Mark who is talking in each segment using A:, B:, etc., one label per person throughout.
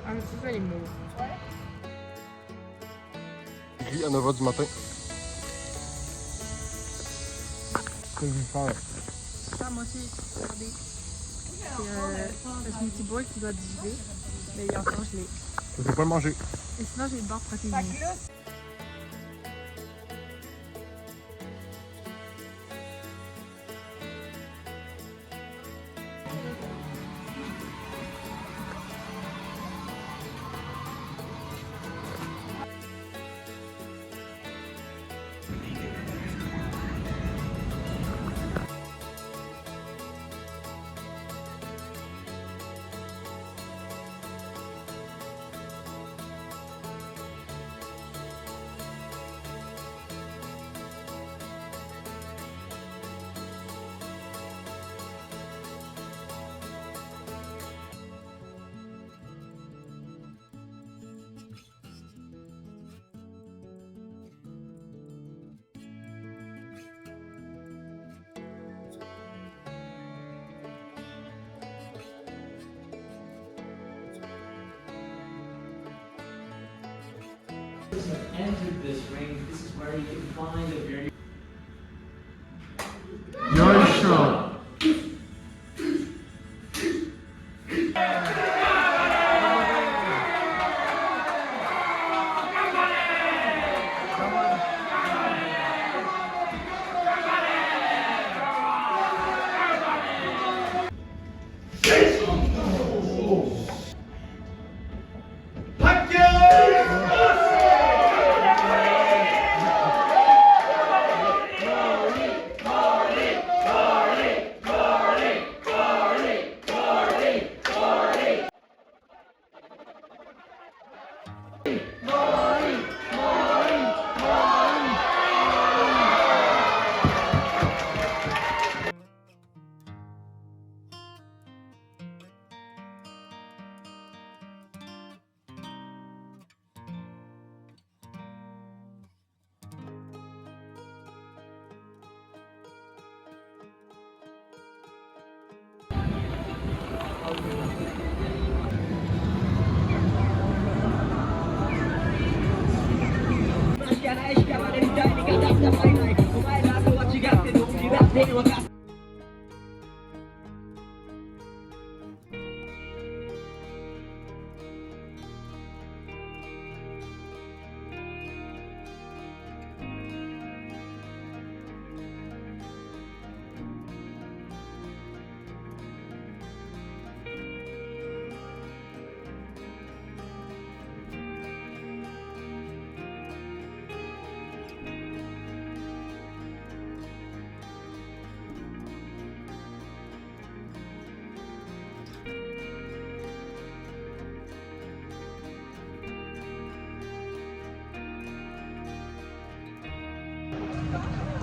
A: Ah, mais c'est ça les mots.
B: Gris à 9h du matin. Qu'est-ce que je vais faire?
A: Ça, moi aussi, regardez. C'est le smoothie boy qui doit digérer. Mais il est encore gelé.
B: Je vais pas le manger.
A: Et sinon, j'ai une barre protéinée.
C: Have entered this range. This is where you can find a very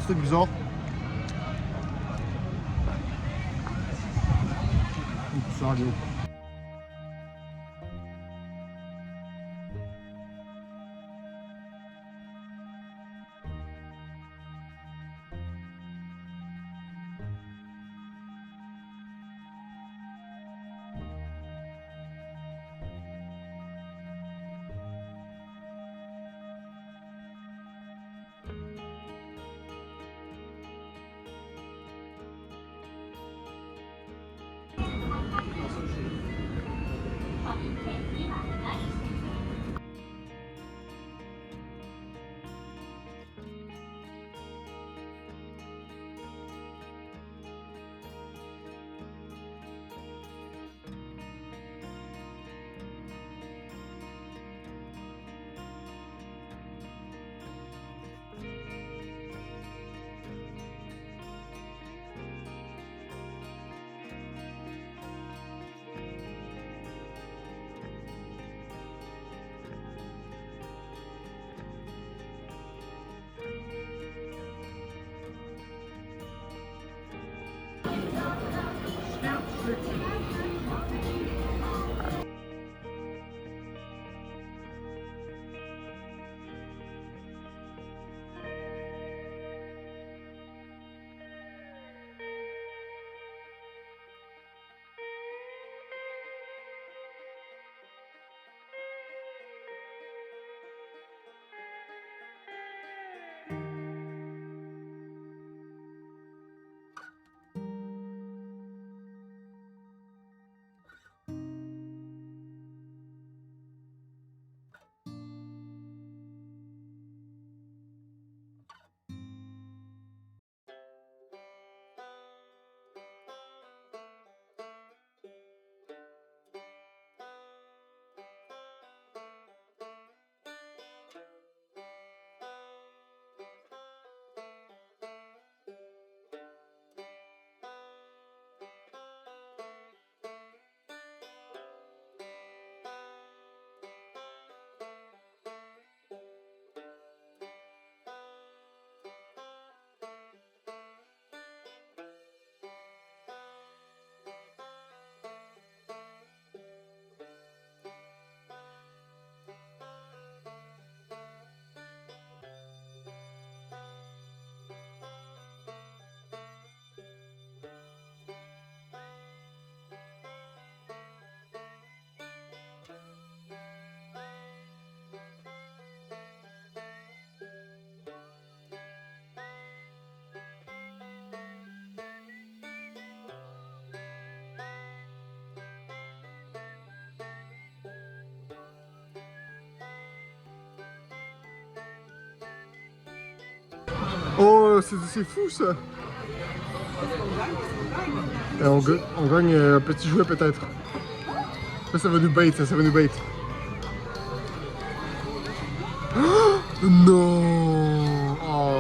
B: C'est bizarre. Ça arrive. c'est fou ça. Et on gagne un petit jouet peut-être. Ça va nous bait, ça va nous bait. Oh, non! Oh.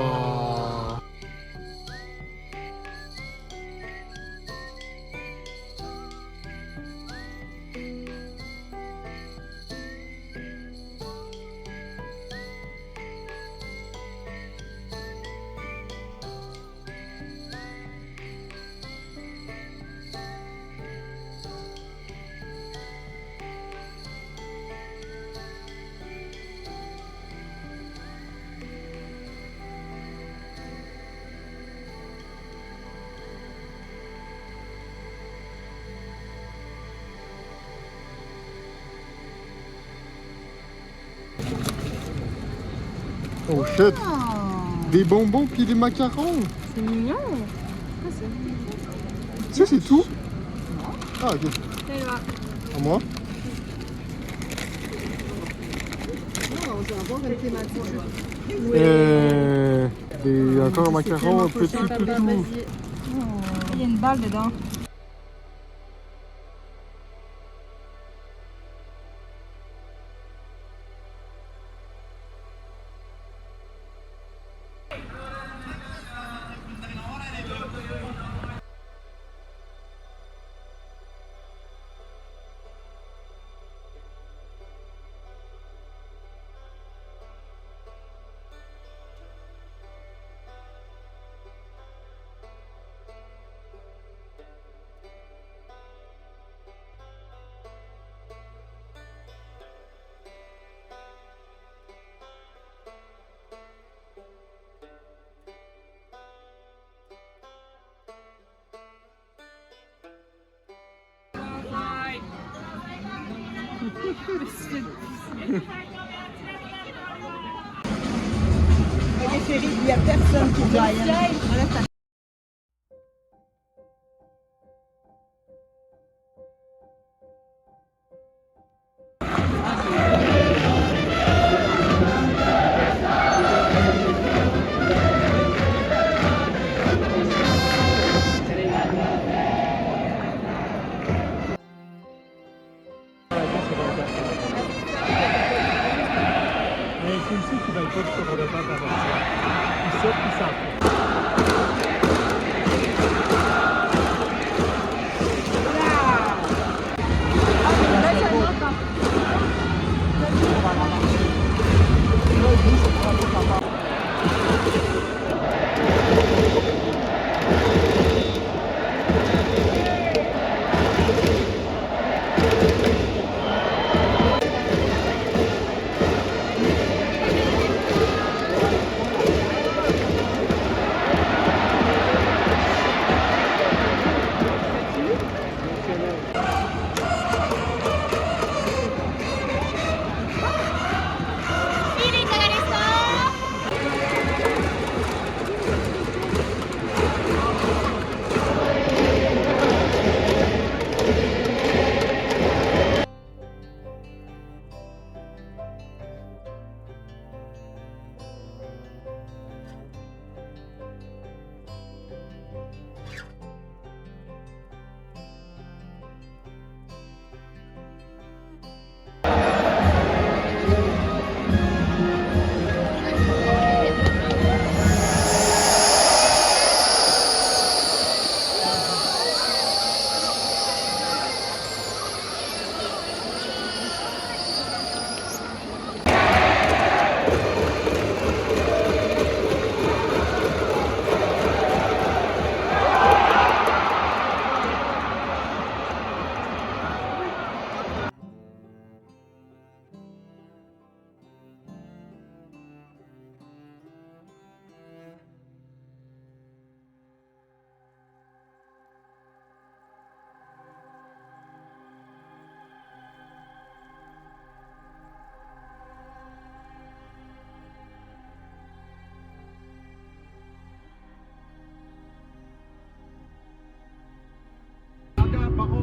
B: Oh shit! Des bonbons puis des macarons!
A: C'est mignon.
B: Ça c'est tout? Ah ok.
A: Et là.
B: À moi?
D: On va avoir une thématique.
B: Encore un macaron, un petit toutou.
A: Il y a une balle dedans.
D: Ok chérie, il n'y a personne qui gagne. Enlève ta
B: Mais c'est ici qui va être pas sur le temps d'avertir. Ici, puis ça.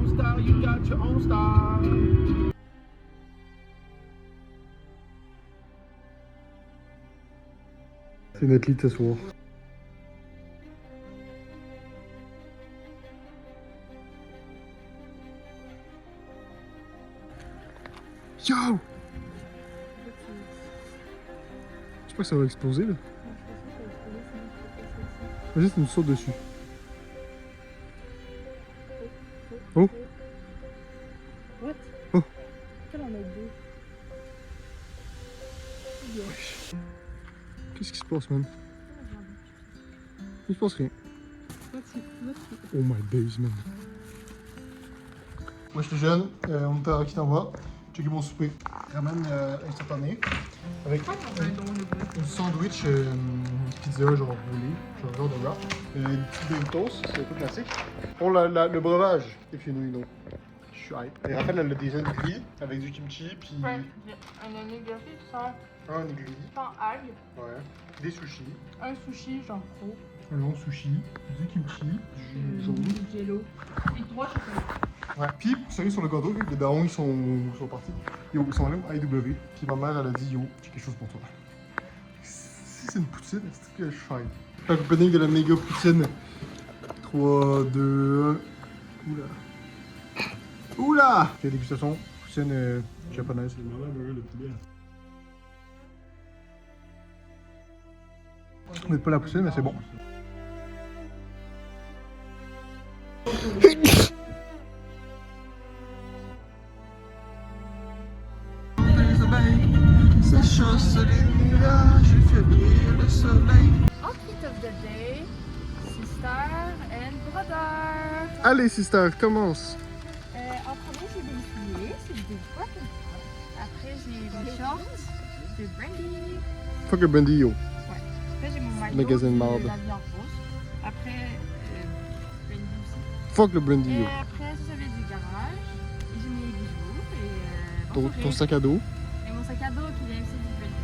E: Style, you got your own style.
B: C'est notre lit ce soir. Ouais, ça va exploser là. Vas-y, tu nous sautes dessus. Oh.
A: What?
B: Oh.
A: Quel en a deux?
B: Qu'est-ce qui se passe, man? Il se passe rien. Oh my days, man. Moi j'étais jeune, on était à Okinawa, checké mon souper. Ramen instantané avec un sandwich pizza genre roulé, genre de wrap. Des petits burritos, c'est un peu classique. Pour le breuvage, if you know. Je suis hype. Et Raphaël elle a des onigiri avec du kimchi, puis
A: Ouais, un onigiri sans
B: onigiri,
A: algues,
B: ouais, des sushis,
A: un sushi genre gros,
B: un long sushi, du kimchi, du jaune.
A: du jello et 3 chocolats.
B: Ouais. Puis, vous savez, sur le gâteau, les darons, ils sont partis. Yo, ils sont là, AEW. Puis ma mère, elle a dit, yo, j'ai quelque chose pour toi. Si c'est une poutine, c'est que je fais. Un opening de la méga poutine. 3, 2, 1. Oula. Oula! Ok, dégustation. Poutine japonaise. On n'est pas la poutine, mais c'est bon. C'est chaud sur les nuages, il fait briller le soleil.
A: Outfit of the day, sister and brother.
B: Allez, sister, commence.
A: En premier, j'ai des souliers, c'est des Birkenstock. Après, j'ai des shorts de Brandy.
B: Fuck le Brandy, yo.
A: Après, j'ai mon maillot
B: Magasin de marde.
A: de la vie en rose. Après, Brandy aussi.
B: Fuck le Brandy,
A: Et
B: yo.
A: après, ça vient du garage. Et j'ai mes bijoux et
B: Ton sac à dos.
A: Et mon sac à dos qui vient aussi du Brandy.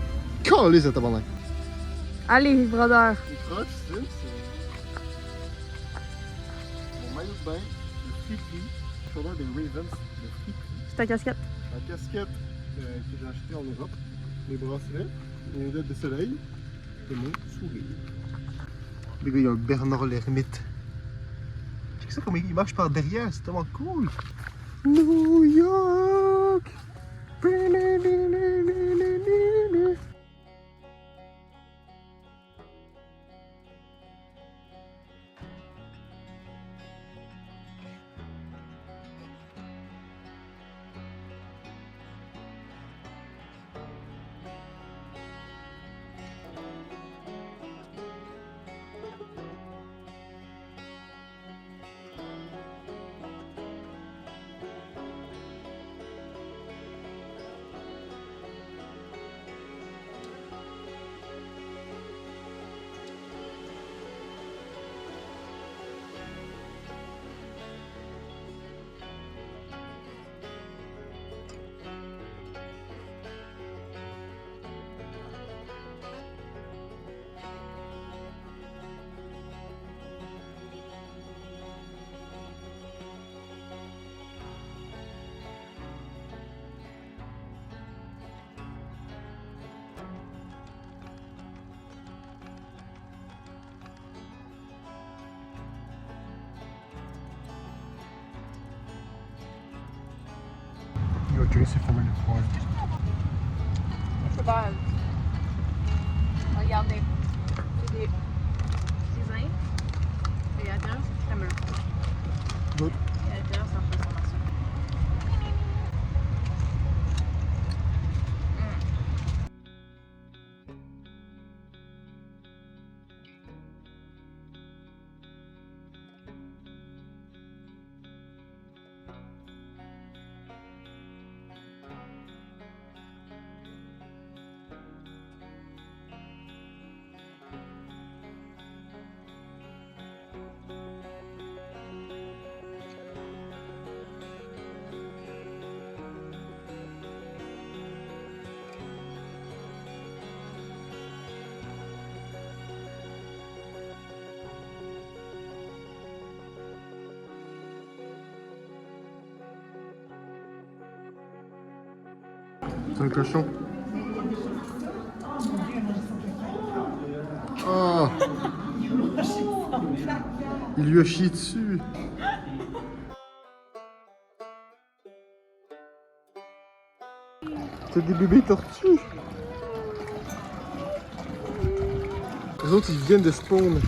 B: Calé, cette tabarnak.
A: Allez, brother.
B: Les crocs, c'est mon maillot de bain, le Free, chandail des Ravens, le Free,
A: C'est ta casquette.
B: la casquette que j'ai achetée en Europe, les bracelets, les lunettes de soleil et mon sourire. Les gars, il y a un Bernard l'ermite. C'est ça comme il marche par derrière, c'est tellement cool. New York. Ok, c'est formé le point.
A: C'est pas. Regardez. C'est des designs. Et à l'intérieur, c'est crémeux.
B: Good.
A: Et à l'intérieur, c'est un peu de formation.
B: C'est un cochon. Oh! Il lui a chié dessus. C'est des bébés tortues. Les autres, ils viennent de spawn.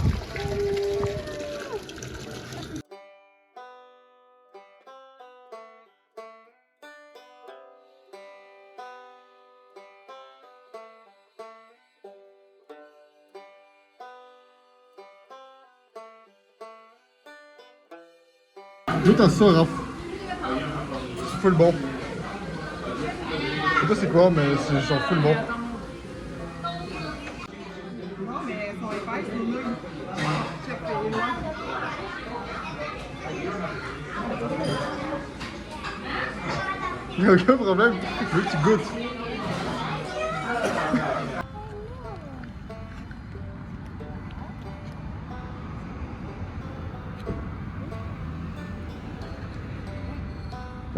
B: Goûte à ça, Raph. C'est full bon. Je sais pas c'est quoi, mais c'est genre full bon.
D: Non, mais son épaisse, c'est nul. Check les lois.
B: Il n'y a aucun problème. Je veux que tu goûtes.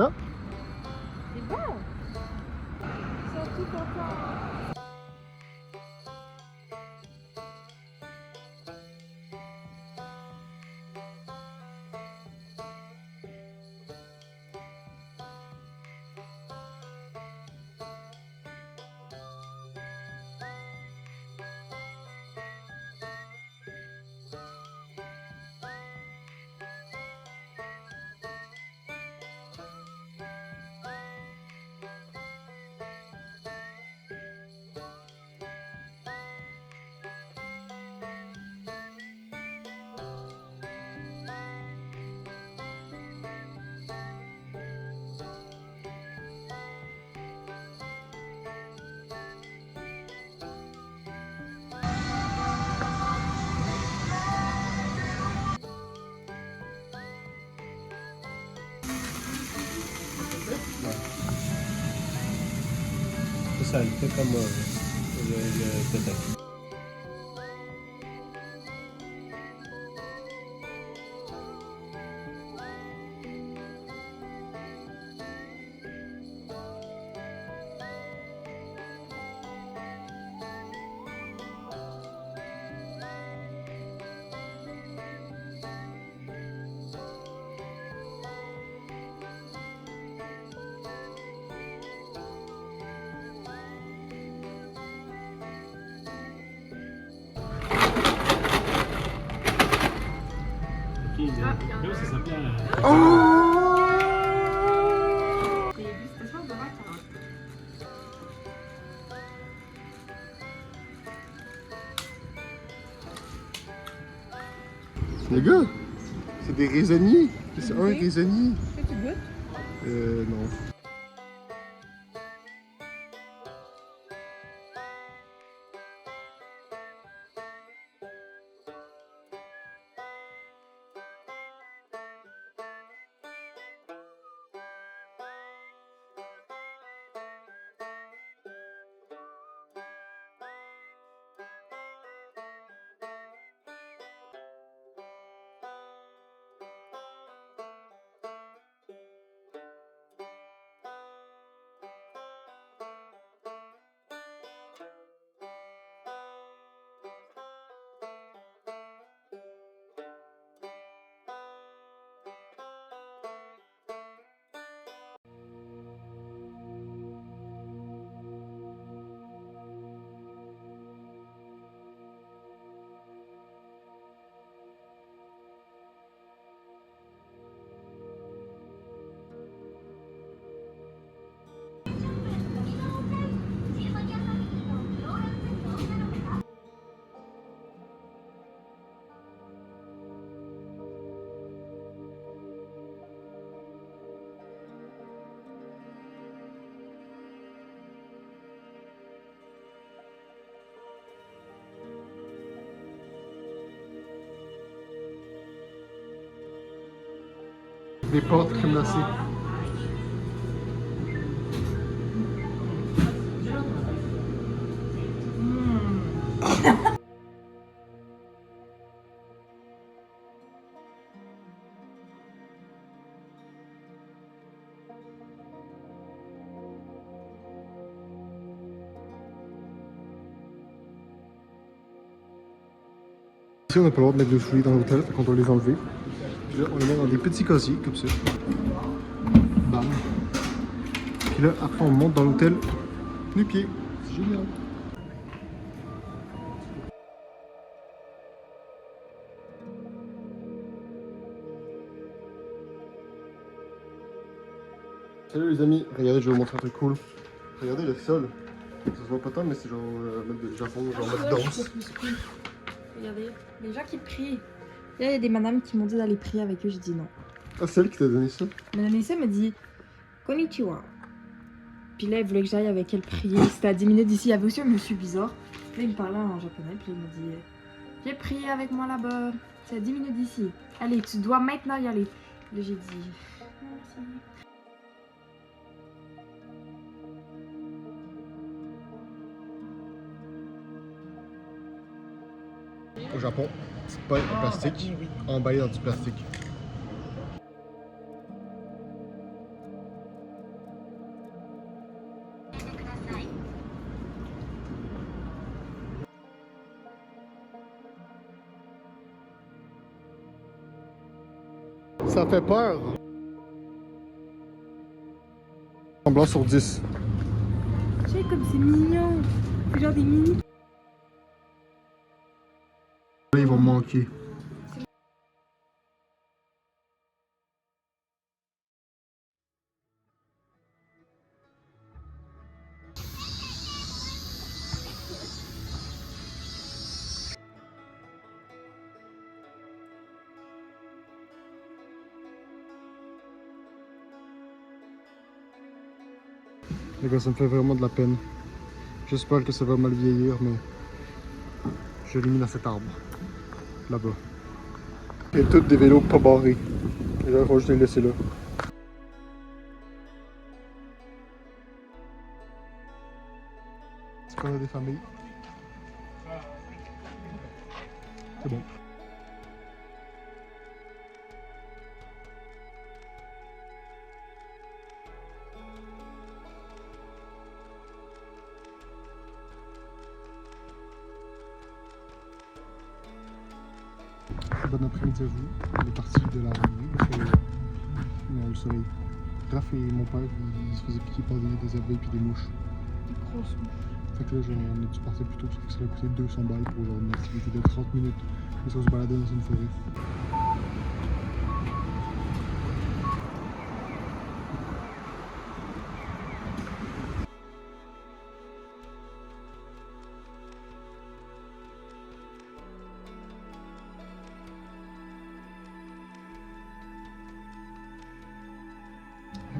B: Ah.
A: C'est bon. Ils sont tout contents.
F: C'est ça, il fait comme le peut-être. Là, ça s'appelait.
D: C'est des dégustations de vacances.
B: Les gars, c'est des raisonniers. C'est un raisonnier.
D: Est-ce que tu goûtes?
B: Non. Des pâtes crémacées. Ici, on n'a pas le droit de mettre de souliers dans l'hôtel, on doit les enlever. Puis là, on les met dans des petits casiers, comme ça. Bam. Puis là, après, on monte dans l'hôtel nu-pieds. C'est génial. Salut les amis, regardez, je vais vous montrer un truc cool. Regardez le sol. Ça se voit pas tant, mais c'est genre mode de Japon, genre mode danse.
A: Regardez, les gens qui prient. Là, il y a des madames qui m'ont dit d'aller prier avec eux, j'ai dit non.
B: Ah, c'est elle qui t'a donné ça?
A: Madame Lisa m'a dit Konnichiwa. Puis là, elle voulait que j'aille avec elle prier. C'était à 10 minutes d'ici. Il y avait aussi un monsieur bizarre. Puis là, il me parlait en japonais. Puis il m'a dit viens prier avec moi là-bas. C'est à 10 minutes d'ici. Allez, tu dois maintenant y aller. Là, j'ai dit merci.
B: Au Japon, c'est pas en plastique, emballé dans du plastique. Ça fait peur. Semblant sur 10.
A: Tu sais, comme c'est mignon. C'est genre des mini.
B: Ils vont me manquer. Les gars, ça me fait vraiment de la peine. J'espère que ça va mal vieillir, mais je l'ai mis dans cet arbre. Là-bas. Et toutes des vélos pas barrés. Et là, il faut juste les laisser là. Est-ce qu'on a des familles? C'est bon. Bon après-midi à vous. On est parti de la randonnée parce que le soleil. Raph et mon père, ils se faisaient piquer par des abeilles et des mouches.
A: Des grosses mouches.
B: Fait que là, on a dû partir plus tôt parce que ça a coûté 200 balles pour genre une activité de 30 minutes. Et ça se baladait dans une forêt.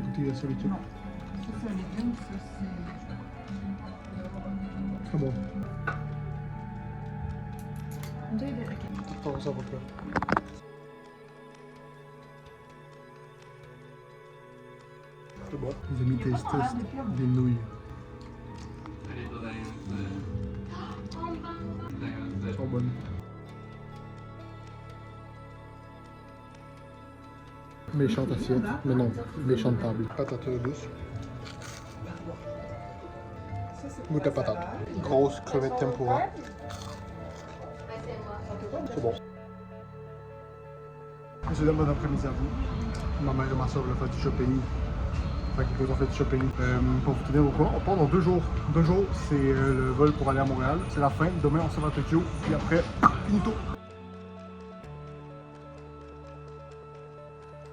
B: Écoutez, il y a ça l'équipe.
D: Ça, c'est un légume, ça, c'est.
B: Ah bon.
A: Ok.
B: T'en ça va pas. C'est bon. Les amis, taste test des nouilles. Elles sont bonnes. Méchante assiette, mais non, méchante table. Patate douce. Goûte à patate. Grosse crevette tempura. C'est bon. Monsieur, dame, bon après-midi à vous. Ma mère et ma soeur ont fait du shopping. Fait qu'ils ont fait du shopping. Pour vous tenir au courant, on part dans 2 jours. 2 jours, c'est le vol pour aller à Montréal. C'est la fin. Demain, on s'en va à Tokyo. Puis après, finito.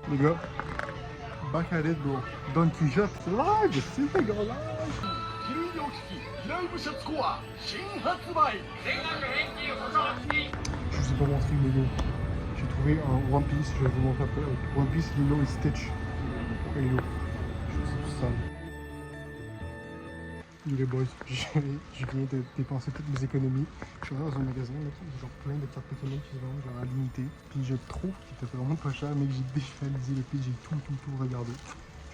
B: Les gars, back at it, bro. Don Quijote, c'est live, c'est gros live. Je vous ai pas montré le logo. J'ai trouvé un One Piece, je vais vous montrer après. One Piece, Lilo et Stitch. Hello. C'est tout sale. Les boys, je viens de dépenser toutes mes économies. Je suis allé dans un magasin, là, genre plein de cartes Pokémon qui se vendent genre à l'unité. Puis je trouve qu'il était vraiment pas cher, mais j'ai définalisé le prix, j'ai tout regardé.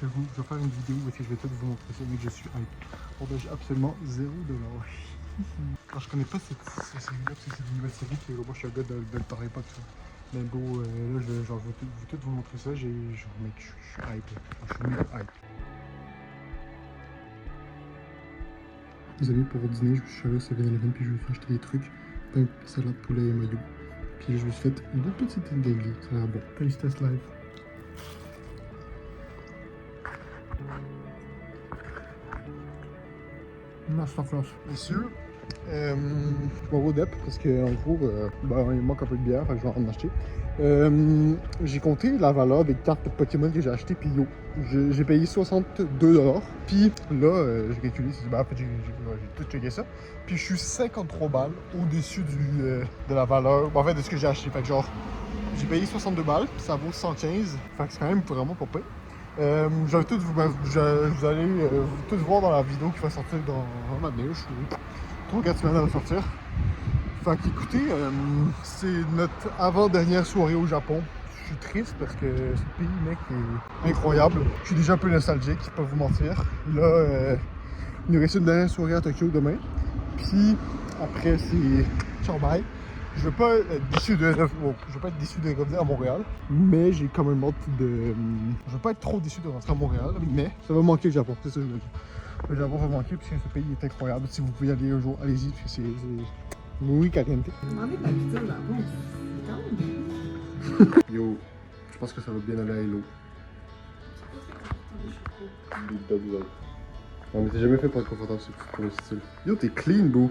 B: Je vais faire une vidéo parce que je vais peut-être vous montrer ça, mais je suis hype. Pour j'ai absolument 0$. Alors je connais pas cette série-là, parce que c'est une nouvelle série, puis moi je suis un gars de le taré pas tout ça. Mais bon, là je vais tout vous montrer ça, genre mec, je suis hype. Je suis méga hype. Les amis, pour votre dîner, je suis allé au 7-Eleven puis je me suis acheté des trucs, pain, salade, poulet et maillot. Puis je me suis fait une petite daily, ça a l'air bon. Taste test live. Masterclass. Messieurs, Je m'en vais au DEP parce qu'en gros, il me manque un peu de bière, fait que je vais en acheter. J'ai compté la valeur des cartes Pokémon que j'ai achetées, puis yo, j'ai payé 62$. Puis là, j'ai calculé, en fait, j'ai tout checké ça. Puis je suis 53 balles au-dessus de la valeur, en fait, de ce que j'ai acheté. Fait que genre, j'ai payé 62 balles, puis ça vaut 115. Fait que c'est quand même vraiment pas pire. Vous allez tout voir dans la vidéo qui va sortir dans un moment donné. Je suis 3-4 semaines à sortir. Fait qu'écoutez, c'est notre avant-dernière soirée au Japon. Je suis triste parce que ce pays, mec, est incroyable. Je suis déjà un peu nostalgique, je peux pas vous mentir. Là, il nous reste une dernière soirée à Tokyo demain. Puis après, c'est ciao bye. Je veux pas être déçu de revenir à Montréal, mais j'ai quand même hâte de... Je veux pas être trop déçu de rentrer à Montréal, mais ça va manquer le Japon, c'est ça que je veux dire. Le Japon va manquer parce que ce pays est incroyable. Si vous pouvez y aller un jour, allez-y, parce que c'est... Muy caliente.
A: J'ai demandé d'habiter au Japon, c'est quand même bien.
B: Yo, je pense que ça va bien aller à Hello. Non mais t'es jamais fait pour être confortable pour le style. Yo, t'es clean, bro.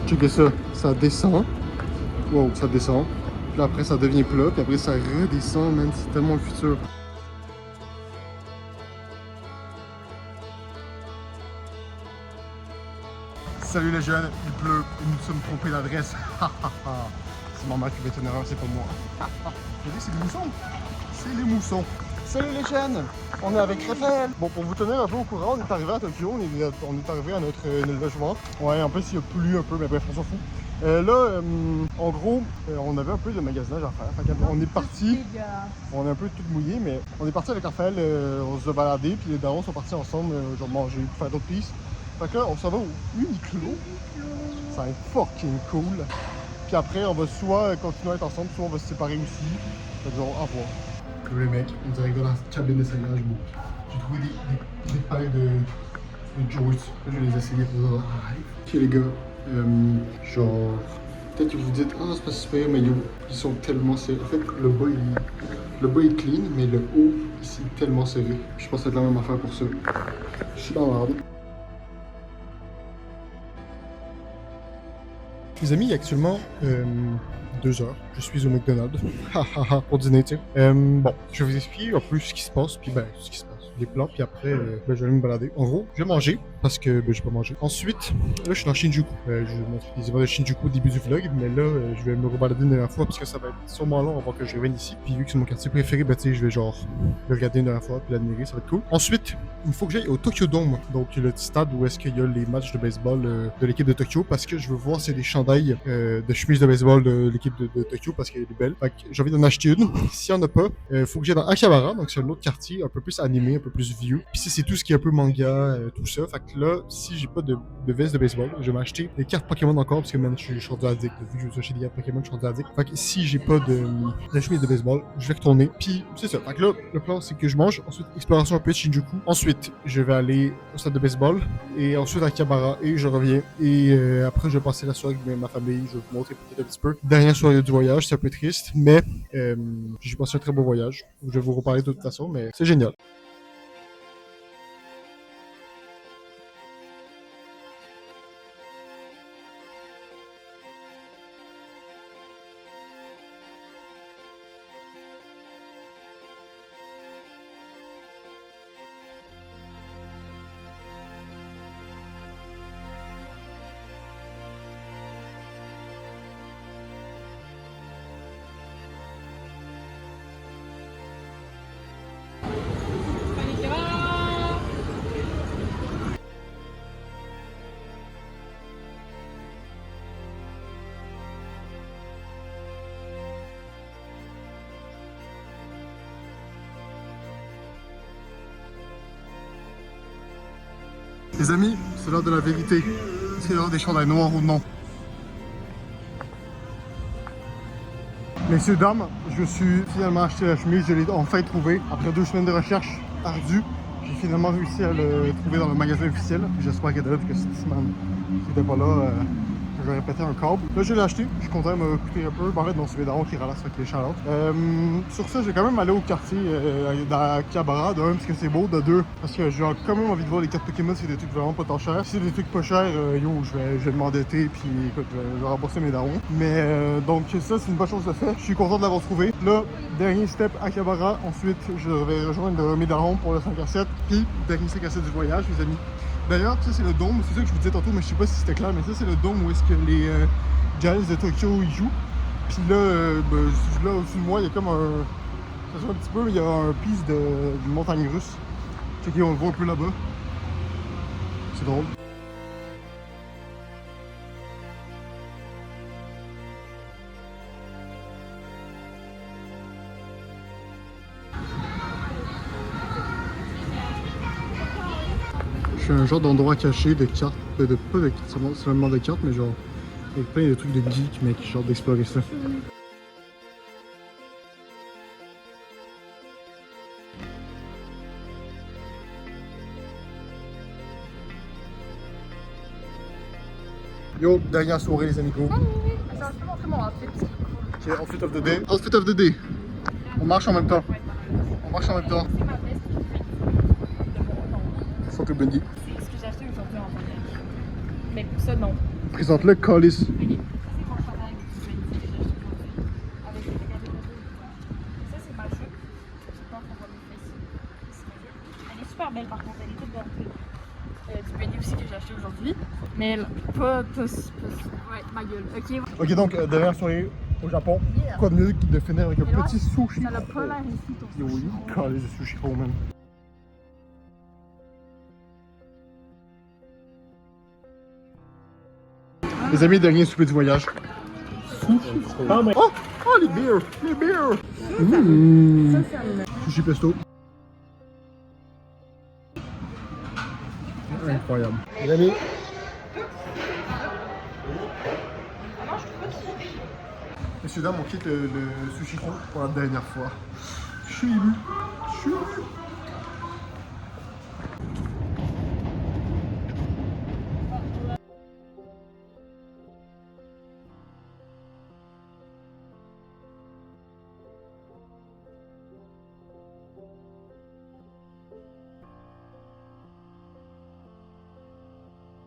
B: Check ça, ça descend. Wow, ça descend. Puis après ça devient plat, puis après ça redescend, man, c'est tellement le futur. Salut les jeunes, il pleut, et nous sommes trompés d'adresse. C'est maman qui va être une erreur, c'est pas moi. Vous voyez, c'est les moussons. C'est les moussons. Salut les jeunes, on est avec Raphaël. Bon, pour vous tenir un peu au courant, on est arrivé à Tokyo, on est arrivé à notre logement. Ouais, en plus il a plu un peu, mais bref, on s'en fout. Là, en gros, on avait un peu de magasinage à faire. Fait on est parti, on est un peu tout mouillé, mais on est parti avec Raphaël, on se baladait, puis les darons sont partis ensemble, genre manger, faire d'autres pistes. Fait que là, on s'en va au Uniqlo. Ça va être fucking cool. Puis après, on va soit continuer à être ensemble, soit on va se séparer aussi. Fait que genre, au revoir. Les mecs, on dirait que dans la cabine d'essayage, j'ai trouvé des paires de Joyce. Je vais les essayer pour voir. Ok les gars, genre, peut-être que vous vous dites, ah c'est pas super, mais yo, ils sont tellement serrés. En fait, le bas est clean, mais le haut, ici, est tellement serré. Je pense que c'est la même affaire pour ça. Je suis dans l'ordre. Les amis, il y a actuellement 2 heures. Je suis au McDonald's. Pour dîner, tu sais. Bon, je vais vous expliquer un peu ce qui se passe, puis ben, ce qui se passe. Les plans, puis après, je vais aller me balader. En gros, je vais manger, parce que je peux manger. Ensuite, là, je suis dans Shinjuku. Je vais vous montrer les images de Shinjuku au début du vlog, mais là, je vais me rebalader une dernière fois, parce que ça va être sûrement long avant que je revienne ici. Puis vu que c'est mon quartier préféré, ben, tu sais, je vais genre le regarder une dernière fois, puis l'admirer, ça va être cool. Ensuite, il faut que j'aille au Tokyo Dome, donc le petit stade où est-ce qu'il y a les matchs de baseball de l'équipe de Tokyo, parce que je veux voir s'il y a des chandails de chemise de baseball de l'équipe de Tokyo, parce qu'elle est belle. Fait que j'ai envie d'en acheter une. S'il n'y en a pas, il faut que j'aille dans Akihabara, donc c'est un autre quartier un peu plus animé, un peu plus vieux. Puis c'est tout ce qui est un peu manga, tout ça. Fait que là, si j'ai pas de veste de baseball, je vais m'acheter des cartes Pokémon encore, parce que maintenant je suis rendu addict. Vu que je veux acheter des cartes Pokémon, je suis rendu addict. Fait que si j'ai pas de chemise de baseball, je vais retourner. Puis c'est ça. Fait que là, le plan c'est que je mange, ensuite exploration un peu de Shinjuku. Ensuite, je vais aller au stade de baseball, et ensuite à Akihabara, et je reviens. Et après, je vais passer la soirée avec ma famille. Je vais vous montrer peut-être un petit peu. Dernière soirée du voyage, c'est un peu triste, mais j'ai passé un très beau voyage. Je vais vous reparler de toute façon, mais c'est génial. Les amis, c'est l'heure de la vérité. C'est l'heure des chandails noirs ou non. Messieurs, dames, je suis finalement acheté la chemise. Je l'ai enfin trouvée. Après 2 semaines de recherche ardues, j'ai finalement réussi à le trouver dans le magasin officiel. J'espère qu'elle est là, parce que cette semaine qui n'était pas là, J'aurais pété un câble. Là, je l'ai acheté. Je suis content, il m'a coûté un peu. En fait, non, c'est mes darons qui ralassent avec les Charlotte. Sur ça, j'ai quand même allé au quartier dans Cabara. De un, parce que c'est beau. De deux, parce que j'ai quand même envie de voir les cartes Pokémon. C'est des trucs vraiment pas tant chers. Si c'est des trucs pas chers, je vais m'endetter. Puis écoute, je vais rembourser mes darons. Mais donc, ça, c'est une bonne chose de fait. Je suis content de l'avoir trouvé. Là, dernier step à Cabara. Ensuite, je vais rejoindre mes darons pour le 5 à 7. Puis, dernier 5 à 7 du voyage, les amis. D'ailleurs, ça c'est le dôme, c'est ça que je vous disais tantôt, mais je sais pas si c'était clair, mais ça c'est le dôme où est-ce que les Giants de Tokyo ils jouent. Puis là, là au-dessus de moi, il y a comme un... Ça se voit un petit peu, mais il y a un piste d'une montagne russe. Checkez, on le voit un peu là-bas. C'est drôle. C'est un genre d'endroit caché de cartes, pas de seulement de cartes, mais genre avec plein de trucs de geek, mec, genre d'explorer ça. Yo, dernière soirée les amigos.
A: Je peux montrer mon outfit.
B: Ok, outfit of the day. Outfit of the day. On marche en même temps. On marche en même temps.
A: C'est ma veste qui fait
B: Santé Bundy.
A: c'est ce que j'ai acheté aujourd'hui en voyage. Mais pour ça, non.
B: Présente-le, Callis.
A: Ok. Ça, c'est mon chandail du Fendi que j'ai acheté aujourd'hui. Avec le regardez le dos. Ça, c'est ma jupe. Je pense qu'on voit mes fesses. C'est ma jupe. Elle est super belle par contre, elle est toute bordée. Du Fendi aussi que j'ai acheté aujourd'hui. Mais pas ouais, ma gueule. Ok.
B: Ok, donc dernière soirée au Japon. Quoi de mieux que de finir avec un
A: Mais
B: petit sushi?
A: Ça n'a pas l'air ici ton
B: Yo,
A: sushi.
B: Callis de sushi roll, man. Les amis, dernier souper du voyage.
F: Ah, mais...
B: Oh! Oh, les bières! Les bières! Mmh. Sushi pesto. Incroyable. Les amis. Messieurs, dames, on quitte le sushi roll pour la dernière fois. Je suis ému. Je suis ému.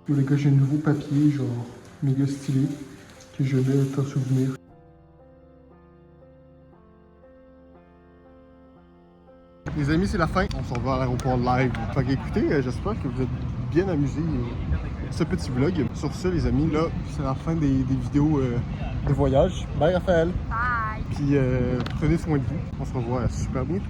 B: Les gars, j'ai un nouveau papier, genre méga stylé, que je vais faire souvenir. Les amis, c'est la fin. On s'en va à l'aéroport live. Fait qu'écoutez, j'espère que vous êtes bien amusés ce petit vlog. Sur ce, les amis, là, c'est la fin des vidéos de voyage. Bye Raphaël!
A: Bye!
B: Puis prenez soin de vous. On se revoit super bientôt.